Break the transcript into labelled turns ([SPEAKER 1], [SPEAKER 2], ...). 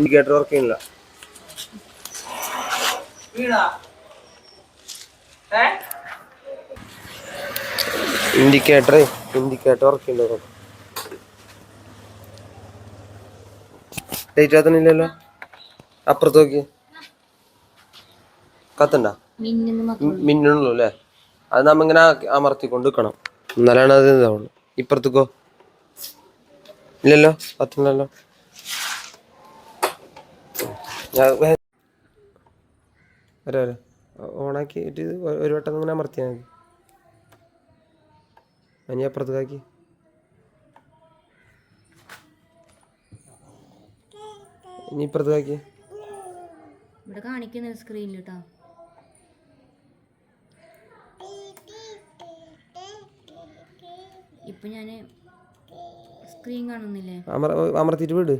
[SPEAKER 1] Indicator work ചെയ്യുന്നില്ല. Indicator work ചെയ്യുന്നുണ്ടോ? Light കത്തുന്നില്ലല്ലോ. അപ്പുറത്ത് നോക്കി. കത്തണ്ട മിന്നുള്ളൂ അല്ലേ? അത് നമ്മ ഇങ്ങനെ അമർത്തിക്കൊണ്ട് നിൽക്കണം, എന്നാലാണ് അത് ഇതാവുള്ളൂ. ഇപ്പുറത്തേക്കോ? ഇല്ലല്ലോ, കത്തുന്നല്ലോ. വരാ ഓണാക്കിയിട്ട് ഒരു വട്ടം ഇങ്ങനെ അമർത്തിയാൽ മതി. ഇനി അപ്പുറത്തേക്കാക്കി. ഇനി ഇപ്പുറത്തേക്കാക്കി.
[SPEAKER 2] ഇവിടെ കാണിക്കുന്ന സ്ക്രീനിൽ കേട്ടോ. ഇപ്പൊ ഞാന് സ്ക്രീൻ കാണുന്നില്ലേ?
[SPEAKER 1] അമർത്തിയിട്ട് വിട്.